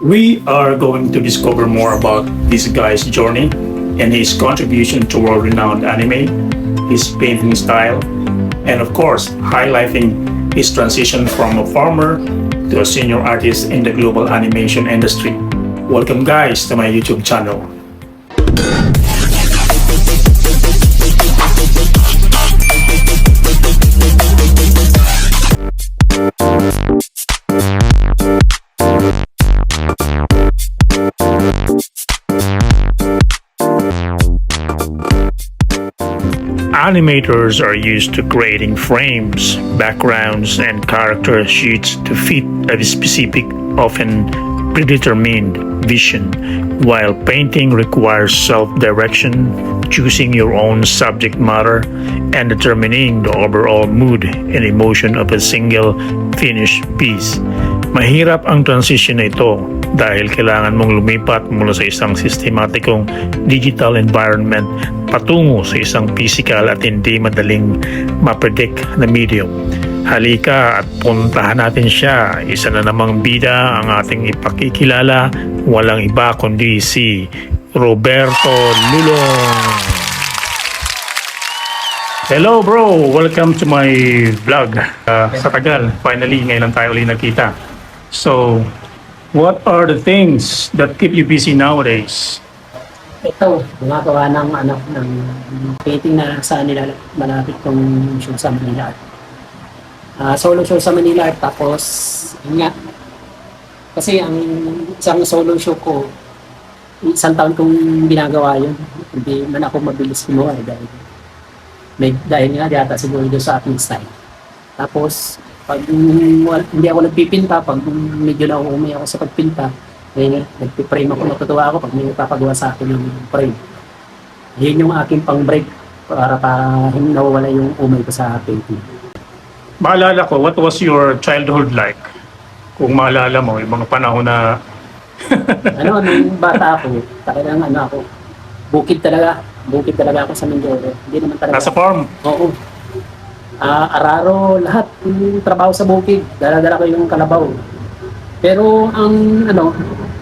We are going to discover more about this guy's journey and his contribution to world-renowned anime, his painting style, and of course, highlighting his transition from a farmer to a senior artist in the global animation industry. Welcome guys to my YouTube channel. Animators are used to creating frames, backgrounds, and character sheets to fit a specific, often predetermined vision, while painting requires self-direction, choosing your own subject matter, and determining the overall mood and emotion of a single finished piece. Mahirap ang transition na ito dahil kailangan mong lumipat mula sa isang sistematikong digital environment patungo sa isang physical at hindi madaling mapredict na medium. Halika at puntahan natin siya. Isa na namang bida ang ating ipakikilala, walang iba kundi si Roberto Lulong. Hello bro! Welcome to my vlog. Sa tagal, finally ngayon lang tayo ulit nakita. So, what are the things that keep you busy nowadays? Ito, gumagawa ng ng painting na sa nila malapit kong show sa Manila Art. Solo show sa Manila Art, tapos yun nga. Kasi ang isang solo show ko, isang taon kong ginagawa yun. Hindi man ako mabilis gumawa dahil nga yata siguro doon sa aking style. Tapos pag hindi ako nagpipinta, pag medyo na umay ako sa pagpinta, nagpiprame ako, natutuwa ako pag may papagawa sa akin yung frame. Yun yung aking pang-break para hindi nawawala yung umay ko sa painting. Maalala ko, what was your childhood like? Kung maalala mo, yung mga panahon na... Nung bata ako, talagang ako, bukid talaga ako sa Mindoro. Hindi naman talaga. Nasa farm? Oo. Araro, lahat yung trabaho sa bukid, dala-dala ko yung kalabaw. Pero ang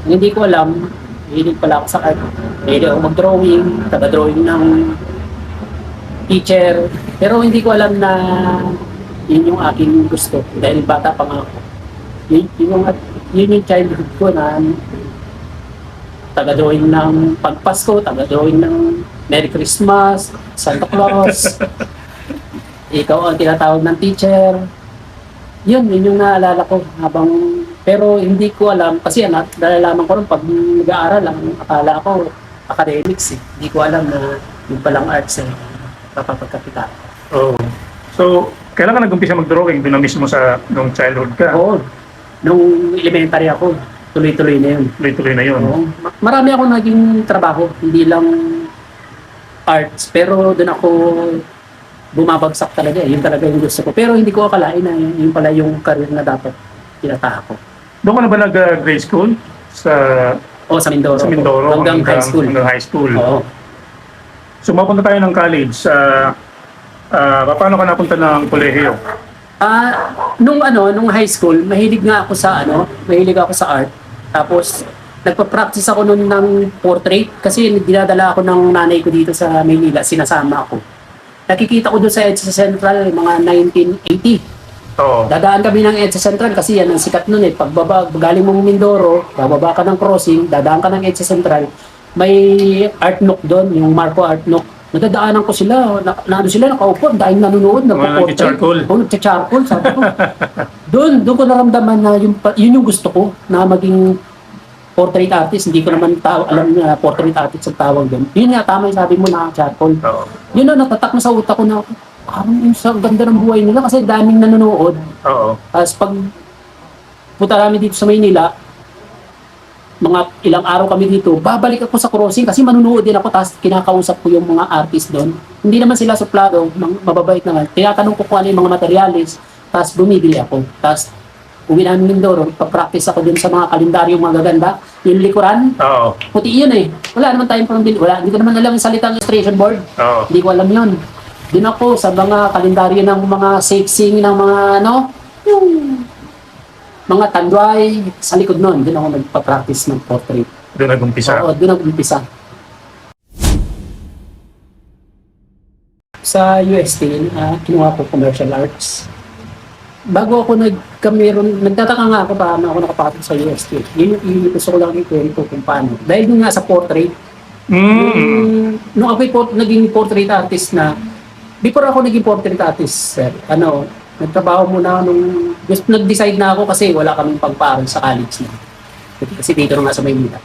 hindi ko alam, hilig pala ako sa art. Hilig ako mag-drawing, taga-drawing ng teacher. Pero hindi ko alam na yun yung aking gusto. Dahil bata pa nga ako. Yun yung childhood ko na taga-drawing ng pagpasko, taga-drawing ng Merry Christmas, Santa Claus. Ikaw ang tinatawag ng teacher. Yun yung naalala ko pero hindi ko alam kasi nalalaman ko rin pag nag-aaral lang, akala ko academics Hindi ko alam na yung palang arts kapapagkapital. Oh. So, kailan ka nag-umpisa mag-drawing? Doon na mismo nung childhood ka? Oo. Nung elementary ako, tuloy-tuloy na yun. Tuloy-tuloy na yun? Oo. Marami ako naging trabaho, hindi lang arts, pero doon ako bumabagsak talaga. Yun talaga yung gusto ko. Pero hindi ko akalain na yun pala yung career na dapat tinataha ko. Doon ka na ba nag-grade school? Sa Mindoro. Sa Mindoro? Hanggang high school. Hanggang high school. Oo. So, mapunta tayo ng college. Paano ka napunta ng kolehiyo? Nung high school, mahilig ako sa art. Tapos, nagpa-practice ako noon ng portrait kasi dinadala ako ng nanay ko dito sa Maynila, sinasama ako. Nakikita ko doon sa EDSA Central, mga 1980. Oo. Dadaan kami ng EDSA Central kasi yan ang sikat noon Pagbaba, galing mong Mindoro, bababa ka ng crossing, dadaan ka ng EDSA Central, may Art Nook doon, yung Marco Art Nook. Nadadaanan ko sila, nakaupo, dahil nanonood, nagpo-portrait. Nag-charcoal? Oo, nag-charcoal, sabi ko. Doon ko naramdaman na yun yung gusto ko, na maging portrait artist. Hindi ko naman alam na portrait artist ang tawag doon. Yun nga, tama yung sabi mo na charcoal. Oo. Yun na, natatak na sa utak ko na, sa ganda ng buhay nila kasi daming nanonood. Oo. Tapos pag punta namin dito sa Maynila, mga ilang araw kami dito, babalik ako sa crossing kasi manunood din ako, tapos kinakausap ko yung mga artist doon. Hindi naman sila suplado, mababait naman. Tinatanong ko kung ano yung mga materialis, tapos bumibili ako. Tapos uwi namin Mindoro, pa-practice ako dun sa mga kalendaryo mga gaganda. Yung likuran, Oo. puti yun Wala naman tayong pambili. Hindi ko naman alam yung salitang illustration board. Oo. Hindi ko alam yun. Din ako sa mga kalendaryo ng mga safe sing ng mga yung mga Tanduay, sa likod nun, doon ako nagpa-practice ng portrait. Doon nag-umpisa. Oo, doon ako umpisa. Sa UST, kinuha ko commercial arts. Bago ako nagtataka nga ako paano ako nakapasok sa UST. Yun gusto ko lang ikwento kung paano. Dahil nga sa portrait, nung ako naging portrait artist na, before ako naging portrait artist, sir, nagtrabaho muna nung, nag-decide na ako kasi wala kaming pagparal sa college na. Kasi dito na nga sa Maynila.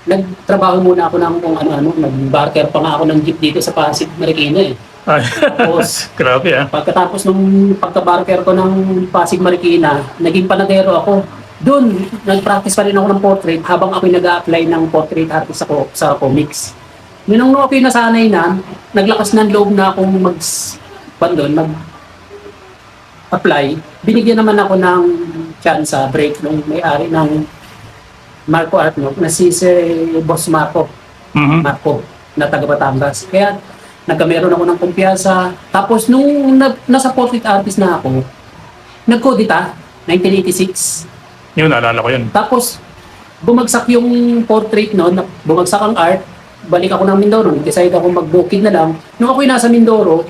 Nagtrabaho muna ako ng kung ano-ano, nag-barker pa nga ako ng jeep dito sa Pasig, Marikina eh. Ay, Tapos, grabe ah. pagkatapos nung pagka-barker ko ng Pasig, Marikina, naging panadero ako. Doon, nag-practice pa rin ako ng portrait habang ako nag-a-apply ng portrait artist ako sa comics. Nung ako yung nasanay na, naglakas ng loob na akong apply, binigyan naman ako ng chance break nung may-ari ng Marco Art na si Boss Marco. Marco, na taga Batangas. Kaya nagkameron ako ng kumpiyansa. Tapos nung nasa portrait artist na ako, nagkodita, 1986. Yun, naalala ko yun. Tapos bumagsak yung portrait noon, bumagsak ang art, balik ako ng Mindoro, decide ako mag-bukid na lang. Nung ako'y nasa Mindoro,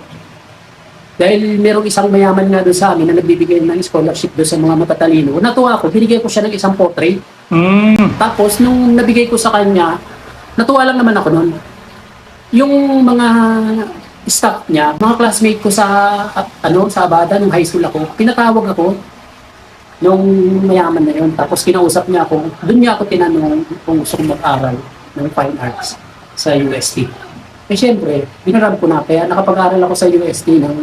dahil merong isang mayaman nga doon sa amin na nagbibigay ng scholarship doon sa mga matatalino, natuwa ako, binigay ko siya ng isang portrait. Tapos, nung nabigay ko sa kanya, natuwa lang naman ako noon. Yung mga staff niya, mga classmate ko sa Abada, nung high school ako, pinatawag ako nung mayaman na yun. Tapos, kinausap niya ako, doon niya ako tinanong kung gusto kong mag-aral ng fine arts sa UST. Eh, syempre, binarab ko na, kaya nakapag-aral ako sa UST ng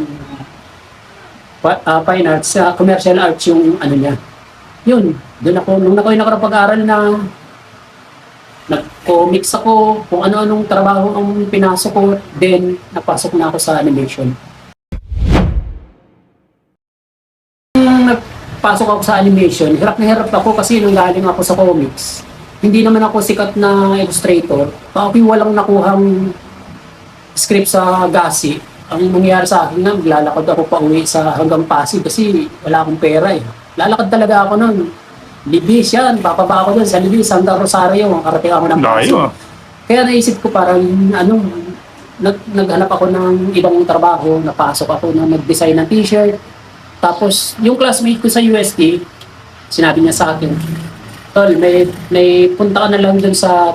fine arts, commercial arts yung niya. Yun, doon ako, nung ako'y nakapag-aral na nag-comics ako, kung ano-anong trabaho ang pinasok ko, then napasok na ako sa animation. Nung nagpasok ako sa animation, hirap na hirap ako kasi nung galing ako sa comics, hindi naman ako sikat na illustrator, ako'y walang nakuhang script sa Gasi. Ang nangyari sa akin nga, maglalakad ako pa uwi sa hanggang Pasig kasi wala akong pera eh. Lalakad talaga ako nun. Libis yan, bababa ako dun sa Libis, hanggang Rosario, karating ako ng Pasig. Kaya naisip ko parang, naghanap ako ng ibang trabaho, napasok ako na mag-design ng t-shirt. Tapos, yung classmate ko sa UST, sinabi niya sa akin, Tol, may punta ka na lang dun sa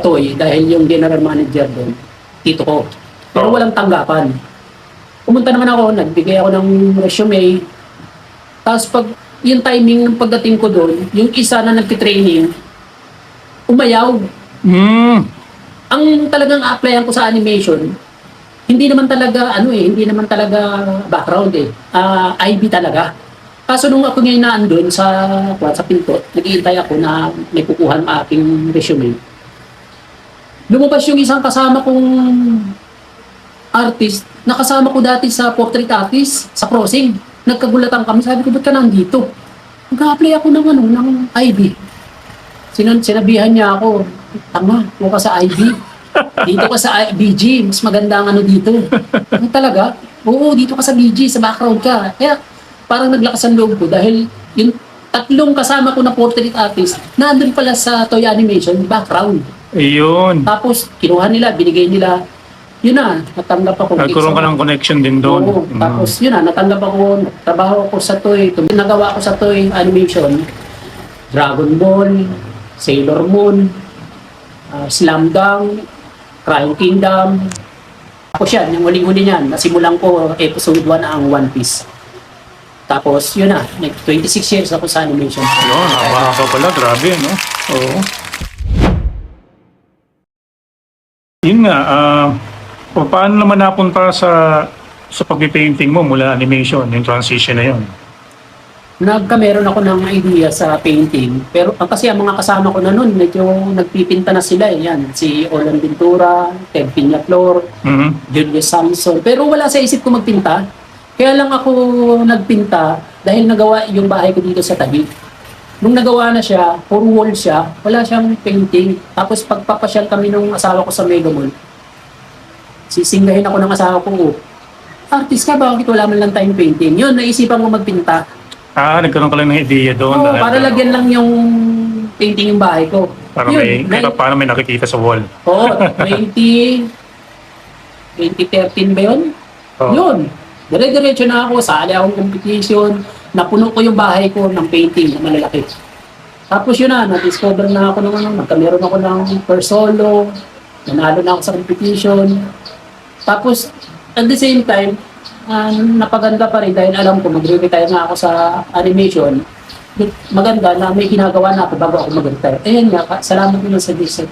Toy dahil yung general manager dun, tito ko. Pero walang tanggapan. Pumunta naman ako, nagbigay ako ng resume. Tapos pag yung timing ng pagdating ko doon, yung isa na nagtitraining, umayaw. Ang talagang applyan ko sa animation, hindi naman talaga background eh. IB talaga. Kaso nung ako ngayon naandun sa pinto, nag-iintay ako na may kukuha ng aking resume. Lumabas yung isang kasama kong artist, nakasama ko dati sa portrait artist, sa crossing. Nagkagulatan kami, sabi ko, ba't ka nandito? Nag-apply ako ng IB. Sinabihan niya ako, tama, mo ka sa IB. Dito ka sa BG, mas maganda ang dito. Ano talaga? Oo, dito ka sa BG, sa background ka. Kaya parang naglakas ang loob ko dahil yung tatlong kasama ko na portrait artist, nandun pala sa Toy Animation, background. Ayun. Tapos, kinuha nila, binigay nila. Yun na, natanggap ako. Nagkaroon ka ng connection din doon. Oo, tapos yun na, natanggap ako, trabaho ako sa Toy. Nagawa ko sa Toy Animation, Dragon Ball, Sailor Moon, Slam Dunk, Crying Kingdom. Tapos yan, yung uli-uli niyan, nasimulan ko episode 1 ang One Piece. Tapos yun na, 26 years ako sa animation. Yun, haba pala, grabe, no? Oo. Yun nga, paano naman napunta sa pag-painting mo mula animation, yung transition na yun? Meron ako ng idea sa painting, pero kasi ang mga kasama ko na noon, medyo nagpipinta na sila eh. Yan, si Olan Ventura, Ted Piñaflor, Julius Samson. Pero wala sa isip ko magpinta. Kaya lang ako nagpinta dahil nagawa yung bahay ko dito sa tabi. Nung nagawa na siya, puro wall siya, wala siyang painting. Tapos pagpapasyal kami nung asawa ko sa Mega Mall, sisingahin ako ng asawa ko, artist ka, bakit wala man lang tayong painting? Yun, naisipan ko magpinta. Nagkaroon ka lang ng ideya doon. Oo, dahil- para lagyan lang yung painting yung bahay ko. Para Yun, kahit paano may nakikita sa wall. Oo, 2013 ba yun? Oo. Yun. Dire-diretso na ako, sali akong competition, napuno ko yung bahay ko ng painting na malalaki. Tapos yun na, na-discover na ako ng nagkameron ako ng first solo, nanalo na ako sa competition. Tapos, at the same time, napaganda pa rin dahil alam ko, mag-retire na ako sa animation. Maganda na may ginagawa na ako bago ako mag-retire. Ayan nga, salamat naman sa Diyos sa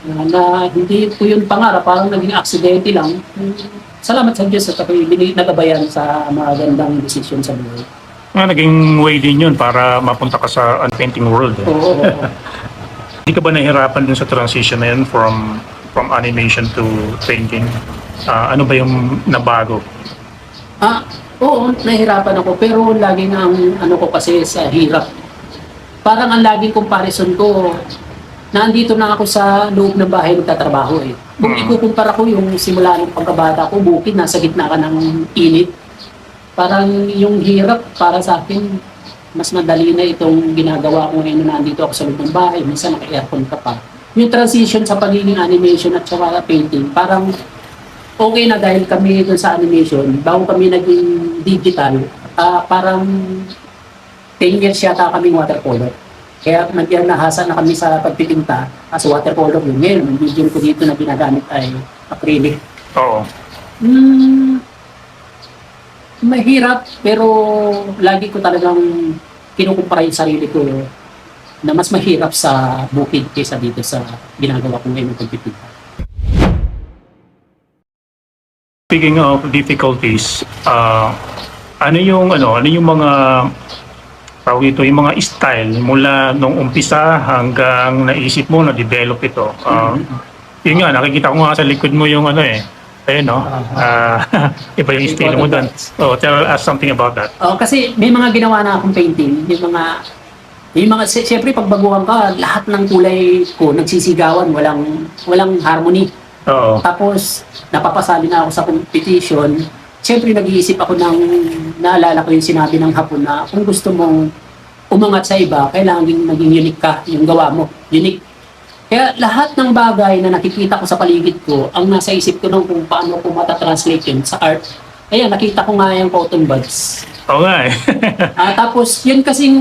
na hindi ko yun pangarap, parang naging aksidente lang. Salamat sa Diyos at ako'y nagabayan sa mga gandang desisyon sa buhay. Naging way din yun para mapunta ka sa unpainting world. Oo. Hindi ka ba nahihirapan din sa transition na yun from animation to painting? Ano ba yung nabago? Oo, nahihirapan ako pero lagi na ang ano ko kasi sa hirap. Parang ang laging comparison ko, nandito na ako sa loob ng bahay nagtatrabaho eh. Kung ikukumpara ko yung simula ng pagkabata ko, bukid, nasa gitna ka ng init. Parang yung hirap para sa akin, mas madali na itong ginagawa ko ngayon na nandito ako sa loob ng bahay, minsan naka-aircon ka pa. Yung transition sa pagiging animation at saka painting, parang okay na dahil kami doon sa animation, bago kami naging digital, parang 10 years yata kaming watercolor. Kaya nahasa na kami sa pagpipinta as watercolor yun. Ngayon, yung medium ko dito na ginagamit ay acrylic. Oo. Mahirap, pero lagi ko talagang kinukumpara yung sarili ko na mas mahirap sa bukid kaysa dito sa ginagawa ko ngayon ng pagpipinta. Speaking of difficulties, ano yung mga tawag ito, yung mga style mula nung umpisa hanggang naisip mo na develop ito. Yun nga, nakikita ko nga sa likod mo yung ayun no. Iba yung style mo doon. So tell us something about that. Kasi may mga ginawa na akong painting, may mga siyempre pag baguhan ka, lahat ng kulay ko nagsisigawan, walang harmony. Oo. Tapos napapasali na ako sa competition. Siyempre nag-iisip ako naalala ko yung sinabi ng hapon na kung gusto mong umangat sa iba, kailangan maging unique ka, yung gawa mo, unique. Kaya lahat ng bagay na nakikita ko sa paligid ko, ang nasa isip ko nung kung paano ko matatranslate yun sa art. Kaya nakita ko nga yung cotton buds. Oo nga eh. Tapos yun kasing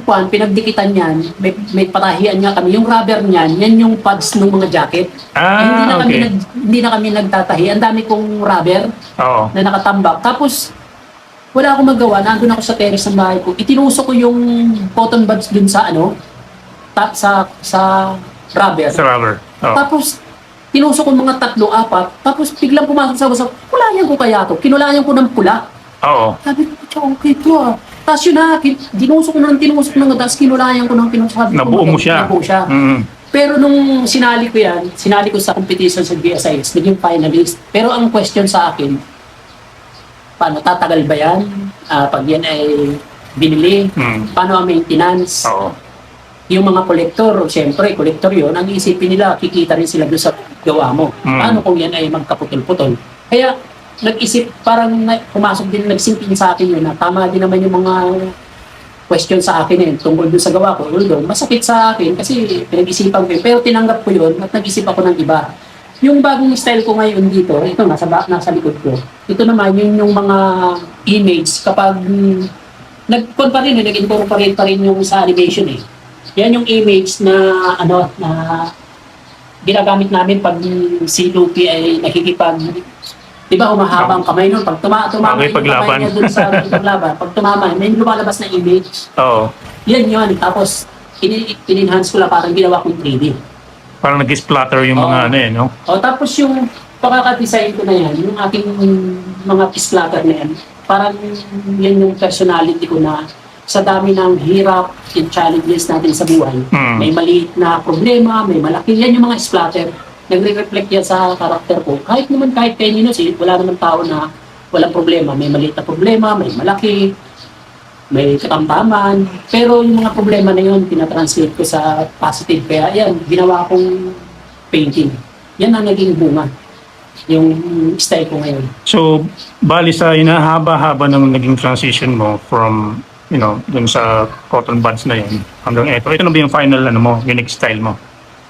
pinagdikitan yan, may patahian nga kami. Yung rubber niyan, yan yung pads ng mga jacket. Hindi na kami nagtatahi. Ang dami kong rubber na nakatambak. Tapos wala akong magawa. Nandun ako sa terrace ng bahay ko. Itinusok ko yung cotton buds dun sa sa rubber. Sa rubber. Tapos tinusok ko mga 3-4. Tapos biglang pumasok sa wasak. Kulayan ko kaya to. Kinulayan ko ng pula. Oo. Sabi ko, okay to Tapos yun tinusok ko ng tapos kinulayan ko ng sabi ko, Nabuo mo siya. Nabuo siya. Mm-hmm. Pero nung sinali ko sa competition sa GSIS, naging finalist. Pero ang question sa akin, paano tatagal ba yan? Pag yan ay binili, paano ang maintenance? Oo. Yung mga kolektor, siyempre, kolektor yun, ang isipin nila, kikita rin sila doon sa gawa mo. Paano kung yan ay magkaputol-putol? Kaya, nag-isip, parang pumasok din, nagsinkin sa akin yun, na tama din naman yung mga question sa akin tungkol doon sa gawa ko. Doon, masakit sa akin kasi pinag-isipan ko yun. Pero tinanggap ko yun at nag-isip ako ng iba. Yung bagong style ko ngayon dito, ito, nasa likod ko. Ito naman, yun yung mga image kapag nag-incorporate pa rin yung sa animation eh. Yan yung image na ginagamit namin pag si Lupi ay nakikipag, di ba humahaba ang kamay nun, pag tumama yung kamay niya dun sa paglaban, pag tumama, may lumalabas na image. Oo. Yan yun, tapos in-enhance ko lang parang ginawa kong 3D. Parang nag-splatter yung mga no? Tapos yung pagkakadesign ko na yan, yung aking mga splatter na yan, parang yan yung personality ko na sa dami ng hirap and challenges natin sa buhay, may maliit na problema, may malaki, yan yung mga splatter. Nagre-reflect yan sa karakter ko. Kahit kay Nino, wala naman tao na walang problema. May maliit na problema, may malaki, may katamtaman. Pero yung mga problema na yun, tinatranslate ko sa positive. Kaya yan, ginawa kong painting. Yan ang naging bunga. Yung style ko ngayon. So, bali sa inahaba-haba ng naging transition mo from dun sa cotton buds na yun, hanggang ito. Ito na ba yung final, unique style mo?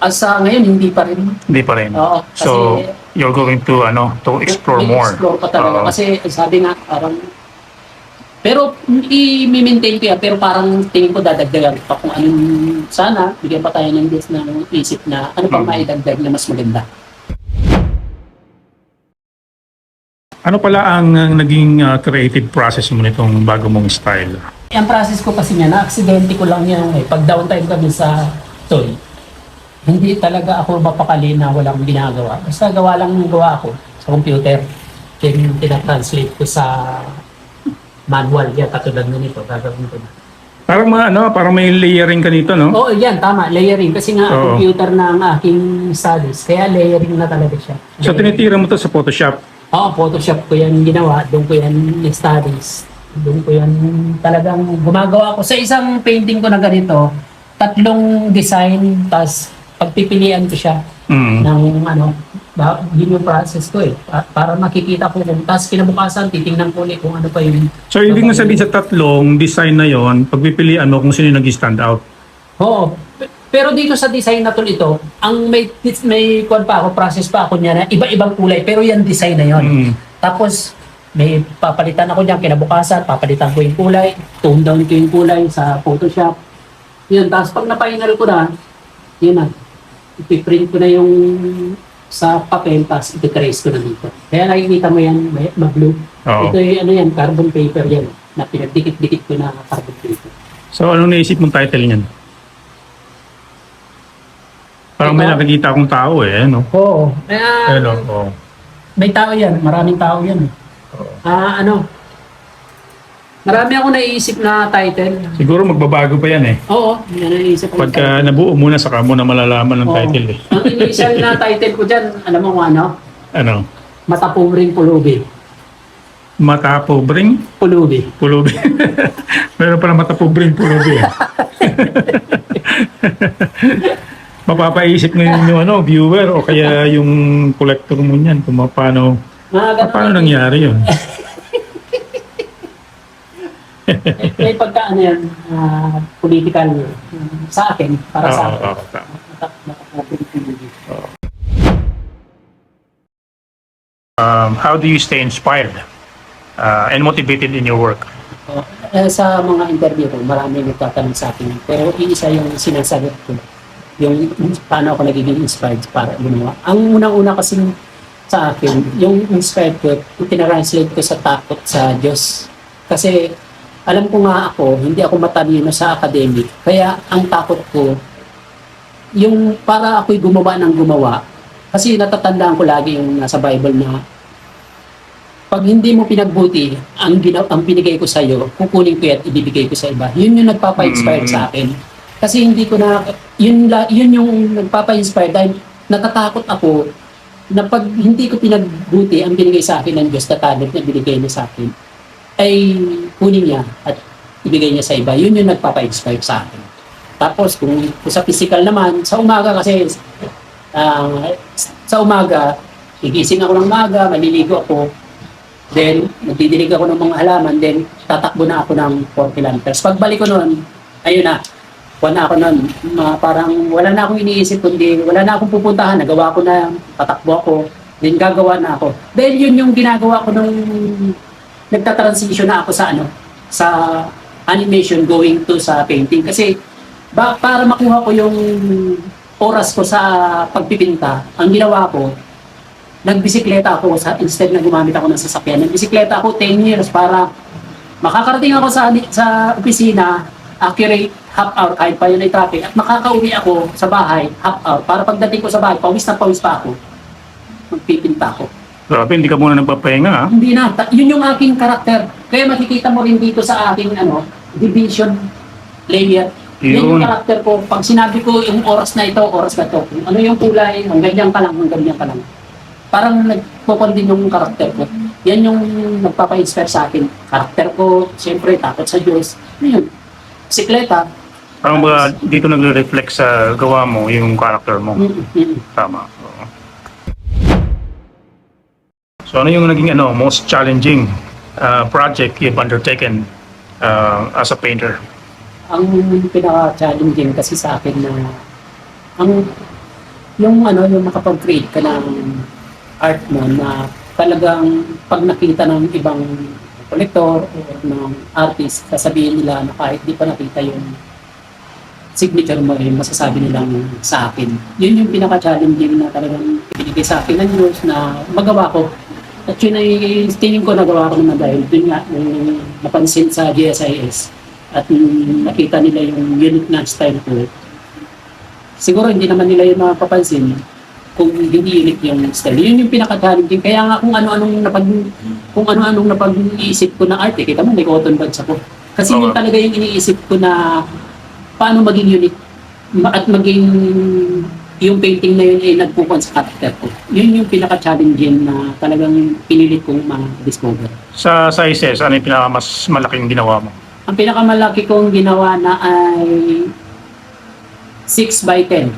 Sa ngayon, hindi pa rin. Hindi pa rin. Oo, So, kasi you're going to explore more. explore pa talaga. Oo. Kasi sabi nga, parang, pero i-maintain ko yan, pero parang tingin ko dadagdagan pa kung anong, sana, bigyan pa tayo ng Diyos ng isip na ano pang maidagdag na mas maganda. Ano pala ang naging creative process mo nitong bago mong style? Ang process ko kasi niya, na-aksidente ko lang yan eh. Pag downtime kami sa toy, hindi talaga ako mapakali na walang ginagawa. Basta gawa ako sa computer. Then, tinatranslate ko sa manual. Yan, katulad na nito. Gagawin ko na. Parang may layering ka nito, no? Oo, yan, tama. Layering. Kasi nga, Oo. computer ng aking studies. Kaya layering na talaga siya. So, tinitira mo to sa Photoshop. Oo, Photoshop ko yan ginawa. Doon ko yan studies. Doon ko yan talagang gumagawa ko. Sa isang painting ko na ganito, 3 design, tas pagpipilian ko siya ng yun yung process ko eh. Para makikita ko kung, tas kinabukasan, titingnan ko ulit kung ano pa yung... So, ibig mo sabihin sa 3 design na yon, pagpipilian mo kung sino yung nag-stand out. Oo. Pero dito sa design na ito, ang may process pa ako niya na iba-ibang kulay, pero yan design na yon. Tapos, may papalitan ako diyan kinabukasan, papalitan ko yung kulay, tone down ko yung kulay sa Photoshop. Yun, tapos pag na-final ko na, yun na, ipiprint ko na yung sa papel, tapos ipitrace ko na dito. Kaya nakikita mo yan, mag-blue. Oo. Ito yung carbon paper yan, na pinagdikit-dikit ko na carbon paper. So, anong naisip mong title niyan? Parang may Ito? nakikita akong tao no? Oo. Oo. May tao yan, maraming tao yan. Marami ako naiisip na title. Siguro magbabago pa yan Oo, yan ang naiisip ko. Pagka nabuo muna, saka mo na malalaman ng Oo. title Ang initial na title ko dyan, alam mo kung ano? Ano? Matapumring Pulubi. Matapobring Pulubi. pulubi. Meron pala matapobring pulubi Mapapaisip ngayon yung viewer o kaya yung collector mo niyan kung paano nangyari yun. May pagka yan, political sa akin, para sa akin. Matapumring Pulubi. How do you stay inspired and motivated in your work? Sa mga interview ko, marami nagtatanong sa akin. Pero iisa yung sinasagot ko, yung paano ako nagiging inspired para gumawa. Ang unang-una kasi sa akin, yung inspired ko, tinranslate ko sa takot sa Diyos. Kasi alam ko nga ako, hindi ako matalino sa academic. Kaya ang takot ko, yung para ako'y gumawa ng gumawa. Kasi natatandaan ko lagi yung nasa Bible na pag hindi mo pinagbuti, ang binigay ko sa iyo, kukunin ko at ibibigay ko sa iba. Yun yung nagpapa-inspire sa akin. Kasi hindi ko na, yun yung nagpapa-inspire dahil natatakot ako na pag hindi ko pinagbuti ang binigay sa akin ng Diyos na talent na binigay niya sa akin, ay kunin niya at ibigay niya sa iba. Yun yung nagpapa-inspire sa akin. Tapos kung sa physical naman, sa umaga kasi, sa umaga, gigising ako ng umaga, maliligo ako, then magdidilig ako ng mga halaman, then tatakbo na ako ng 4 kilometers. Pagbalik ko noon, ayun na, wala ako noon, parang wala na akong iniisip, kundi wala na akong pupuntahan, nagawa ko na, tatakbo ako, then gagawa na ako. Dahil yun yung ginagawa ko nung nagta-transition na ako sa animation going to sa painting. Kasi para makuha ko yung oras ko sa pagpipinta, ang ginawa ko, nagbisikleta ako instead na gumamit ako ng sasakyan. Nagbisikleta ako 10 years para makakarating ako sa opisina, accurate half hour kahit pa yun ay traffic, at makakauwi ako sa bahay half hour para pagdating ko sa bahay, pawis na pawis pa ako. Magpipinta ako. Grabe, hindi ka muna nagpapahinga Hindi na. Yun yung aking karakter. Kaya makikita mo rin dito sa aking division layer. Yan yung karakter ko. Pag sinabi ko yung oras na ito, oras na ito. Kung ano yung kulay, hanggang diyan ka lang, hanggang diyan ka lang. Parang nagpupon din yung karakter ko. Yan yung nagpapa-inspire sa akin. Karakter ko, siyempre, takot sa Diyos. Ano yun? Sikleta. Parang ba dito nagre-reflect sa gawa mo yung character mo? Tama. Oo. So ano yung naging most challenging project you've undertaken as a painter? Ang pinaka-challenging kasi sa akin na ang yung makapag-create ka ng art mo na talagang pag nakita ng ibang kolektor o ng artist, sasabihin nila na kahit di pa nakita yung signature mo, masasabi nilang sa akin. Yun yung pinaka-challenging na talagang pinigay sa akin ng Diyos na magawa ko. At yun ay tingin ko nagawa ko naman dahil dun nga yung napansin sa GSIS at nakita nila yung unique na style ko. Siguro hindi naman nila yung mapapansin kung hindi unique yung style. Yun yung pinaka-challenging. Kaya nga kung ano-anong napag-iisip ko na art, kita mo may cotton buds ako. Kasi yun talaga yung iniisip ko na paano maging unique at maging yung painting na yun ay nagpupuan sa character ko. Yun yung pinaka-challenging na talagang pinilit kong ma-discover. Sa sizes, ano yung pinaka-mas malaking ginawa mo? Ang pinakamalaki kong ginawa na ay 6x10.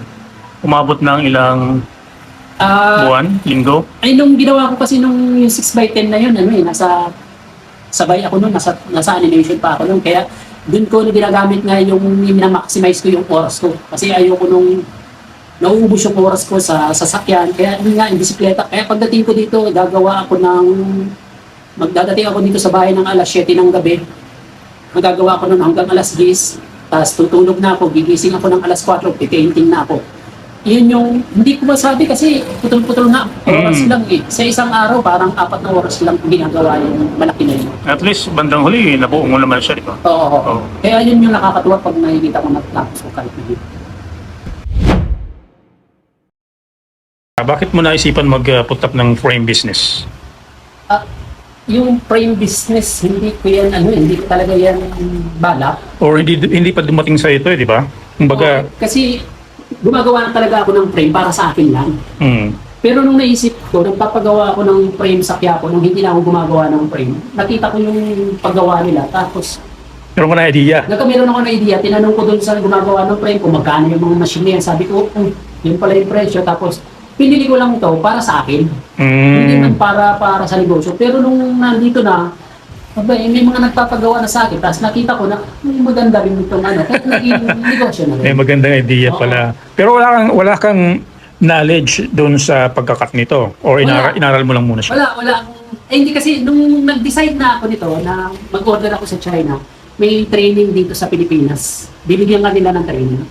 Umabot ng ilang buwan, linggo? Ay, nung ginawa ko kasi nung yung 6x10 na yun, nasa sabay ako nun, nasa animation pa ako nun. Kaya dun ko na ginagamit nga yung minamaximize ko yung oras ko. Kasi ayoko nung nauubos yung oras ko sa sasakyan. Kaya yun nga, yung bisikleta. Kaya pagdating ko dito, magdadating ako dito sa bahay ng alas 7 ng gabi. Magagawa ko nun hanggang alas 10. Tapos tutulog na ako, gigising ako ng alas 4, pipainting na ako. Yun yung, hindi ko masabi kasi putol-putol nga, oras lang eh. Sa isang araw, parang 4 na oras lang ginagawa yung malaki na yun. At least, bandang huli, nabuo mo naman siya, di ba? Oo. Kaya yun yung nakakatuwa pag nakikita ko natapos ko kahit na yun. Bakit mo naisipan mag-put up ng frame business? Yung frame business, hindi ko yan, hindi ko talaga yan balak. Or hindi pa dumating sa ito, di ba? Kumbaga, Kasi gumagawa na talaga ako ng frame para sa akin lang. Pero nung naisip ko, nagpapagawa ako ng frame sa Quiapo, nung hindi na ako gumagawa ng frame, nakita ko yung paggawa nila. Tapos, meron ka na idea? meron ako na idea, tinanong ko doon sa gumagawa ng frame kung magkano yung mga machine yan. Sabi ko, yun pala yung presyo. Tapos, pinili ko lang ito para sa akin. Hindi man para sa negosyo. Pero nung nandito na, may mga nagpapagawa na sa akin, tapos nakita ko na maganda rin itong kaya naging negosyo na rin. May magandang idea pala. Pero wala kang knowledge doon sa pagkakat nito? Or inaral mo lang muna siya? Wala. Hindi kasi, nung nag-decide na ako nito, na mag-order ako sa China, may training dito sa Pilipinas. Bibigyan ka nila ng training.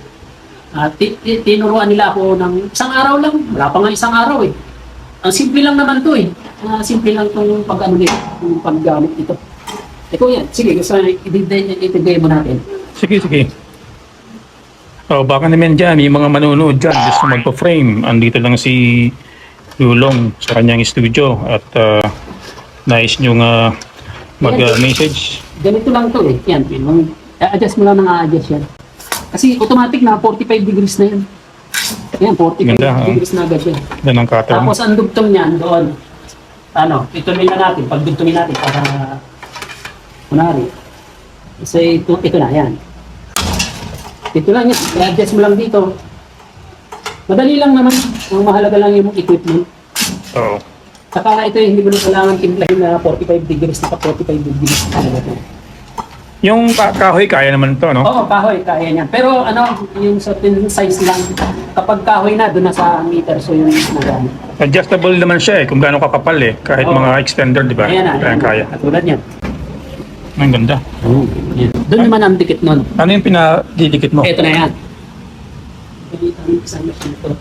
Tinuruan nila ako ng isang araw lang. Wala pa nga isang araw eh. Ang simple lang naman to eh. Simple lang itong yung paggamit nito. Ito yan. Sige, gusto na i-debay mo natin. Sige. Baka naman dyan, yung mga manonood dyan, gusto magpa-frame. Andito lang si Lulong sa kanyang studio at nais nyo mag-message. Ganito lang to eh. Yan. Adjust mo lang ng adjust yan. Kasi automatic na 45 degrees na yan. Yan, 45 degrees na agad yan. Ganda ng cutter mo. Tapos ang dugtong niyan doon. Ituloy na natin. Pagdugtongin natin para kunwari. Kasi ito na, yan. Ito lang yan. I-adjust mo lang dito. Madali lang naman. Ang mahalaga lang yung equipment. Oo. Saka ito hindi mo na kailangan timplahin na 45 degrees na 45 degrees talaga ito. Yung kahoy, kaya naman ito, no? Oo, kahoy, kaya niyan. Pero yung certain size lang, kapag kahoy na, doon na sa meter, so yung nagamit. Adjustable naman siya kung gaano kakapal Kahit mga extender, di ba? Kaya. Katulad yan. Ang ganda. Yan. Doon naman ang dikit nun. Ano yung pinadidikit mo? Ito na yan. Isang machine ito.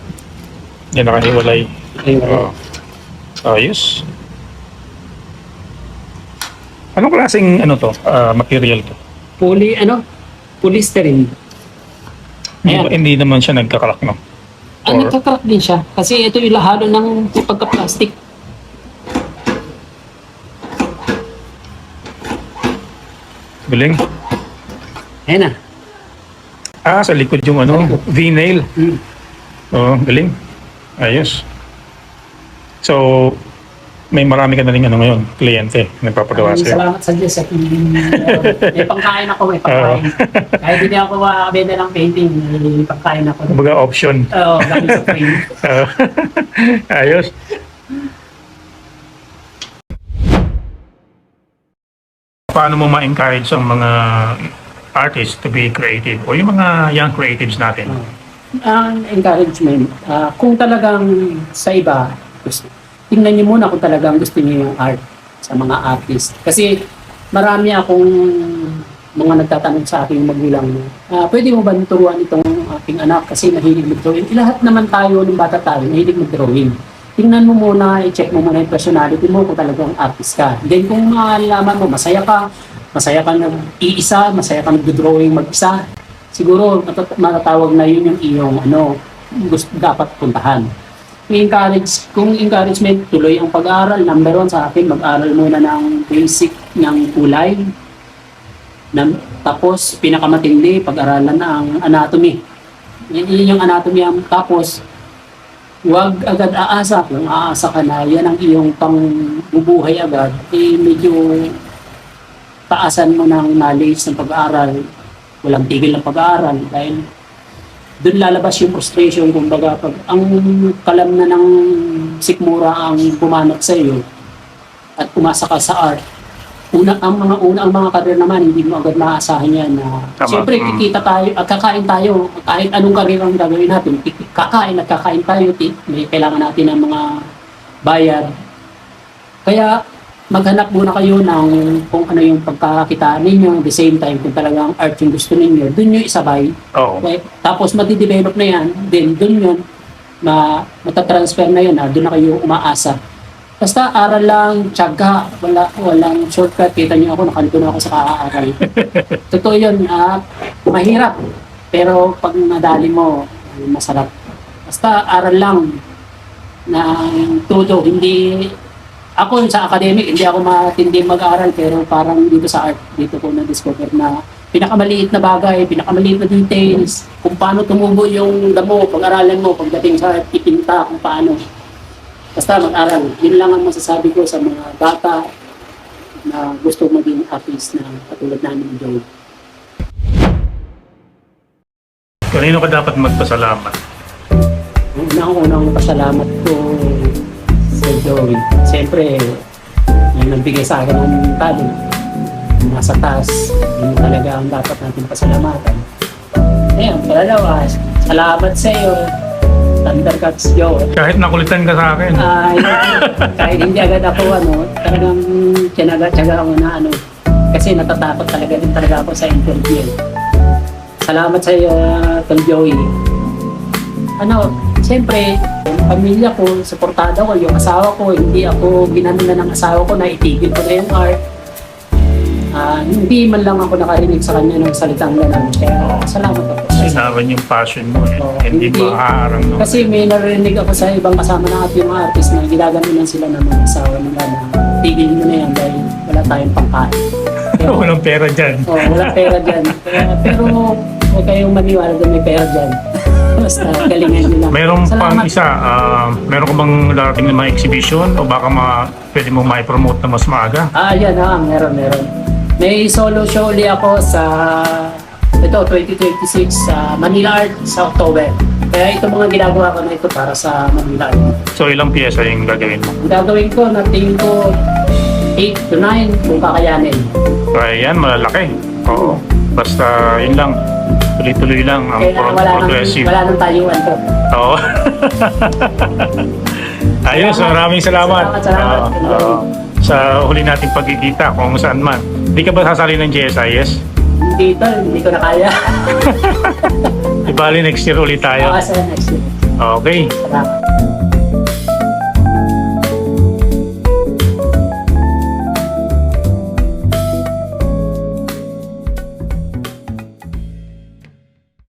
Yan, nakahiwalay. Ayun. Ayos. Anong klaseng material to? Polystyrene. Ayan. Hindi naman siya nagkakalak, no? Nagkakrak din siya. Kasi ito yung lahalo ng pagka-plastic. Galing. Ayan na. Sa likod yung V-nail. Oo, galing. Ayos. So, may marami ka na rin ngayon, kliyente, nagpapagawa sa'yo. Salamat sa Diyos at may pangkain ako, may pangkain. Kahit hindi ako makakabenda ng painting, may pangkain ako. Kumbaga option. Oo, gamit sa frame. Ayos. paano mo ma-encourage ang mga artists to be creative o yung mga young creatives natin? Ang encouragement, kung talagang sa iba, tingnan niyo muna kung talagang gusto niyo yung art sa mga artist. Kasi marami akong mga nagtatanong sa aking magulang, pwede mo ba turuan itong aking anak kasi mahilig mag-drawing? Lahat naman tayo, nung bata tayo, mahilig mag-drawing. Tingnan mo muna, i-check mo muna yung personality mo kung talagang artist ka. Then kung malalaman mo, masaya ka nag-iisa, masaya ka nag-drawing mag-isa, siguro matatawag na yun yung iyong gusto dapat puntahan. Kung encouragement, tuloy ang pag-aaral. Number 1 sa akin, mag-aral muna ng basic ng kulay. Tapos, pinakamatindi, pag-aralan ang anatomy. Yun yung anatomy. Tapos, huwag agad aasa. Kung aasa ka na, yan ang iyong pangbubuhay agad. Medyo taasan mo ng knowledge ng pag-aaral. Walang tigil ng pag-aaral. Dahil doon lalabas yung frustration. Kumbaga, pag ang kalam na ng sikmura ang bumanat sa iyo at umasa ka sa art, ang mga karir naman, hindi mo agad maaasahan yan. Siyempre, kikita tayo, at kakain tayo, kahit anong karir ang gagawin natin, kakain tayo, may kailangan natin ng mga bayad. Kaya, maghanap muna kayo ng kung ano yung pagkakakitaan ninyo, the same time, kung talagang art yung gusto ninyo, dun nyo isabay. Oo. Okay? Tapos, matidevelop na yan, then dun yun, matatransfer na yun, dun na kayo umaasa. Basta aral lang, tiyaga, walang shortcut. Kita niyo ako, nakalito na ako sa kaaral. Totoo yun, mahirap. Pero pag nadali mo, masarap. Basta aral lang na todo. Hindi, ako sa academic, hindi ako matindi mag-aral. Pero parang dito sa art, dito ko na-discover na pinakamaliit na bagay, pinakamaliit na details, kung paano tumubo yung damo, pag-aralan mo, pagdating sa art, ipinta, kung paano. Basta mag-aral. Yun lang ang masasabi ko sa mga bata na gusto maging artist na katulad namin, Joey. Kanino ka dapat magpasalamat? Unang pasalamat ko sa Joey. Siyempre, yung nagbigay sa akin ng talent, nasa taas, yun talaga ang dapat natin pasalamatan. Ngayon, pangalawa, salamat sa iyo, Thundercats Joe. Kahit nakulitan ka sa akin. Kahit hindi agad ako, talagang tiyaga ako na kasi natatakot talaga din talaga ako sa interview. Salamat sa iyo, Tol Joey. Siyempre, pamilya ko, suportado ko, yung asawa ko, hindi ako ginanila ng asawa ko na itigil ko na yung art. Hindi man lang ako nakarinig sa kanya ng salitang gano'n. Kaya salamat ako. Sinabi yung passion mo hindi maaarang. No? Kasi may narinig ako sa ibang kasama ng ating mga artist na ginaganunan sila ng mga asawa nila na tigil mo na yan dahil wala tayong pangkain. Walang pera dyan. Walang pera dyan. Pero huwag kayong maniwala na may pera dyan. Basta galingan nyo lang. Meron pang isa, meron ka bang darating na mga exhibition o baka pwede mo ma-promote na mas maaga? Yan meron. May solo show ulit ako sa 2026 sa Manila Art sa October. Kaya ito mga ginagawa ko na ito para sa Manila Art. So ilang piyesa yung gagawin mo? Ang gagawin ko, natingin ko 8 to 9 kung kakayanin. Kaya yan, malalaki. Oo. Basta yun lang. Tuloy-tuloy lang ang progressive. Wala nang tayuan ko. Oo. Ayos, maraming salamat. Salamat. Sa huli nating pagkikita kung saan man. Hindi ka ba sasali ng GSIS? Hindi ko na kaya. Ibali next year ulit tayo. Next year. Okay. Salamat.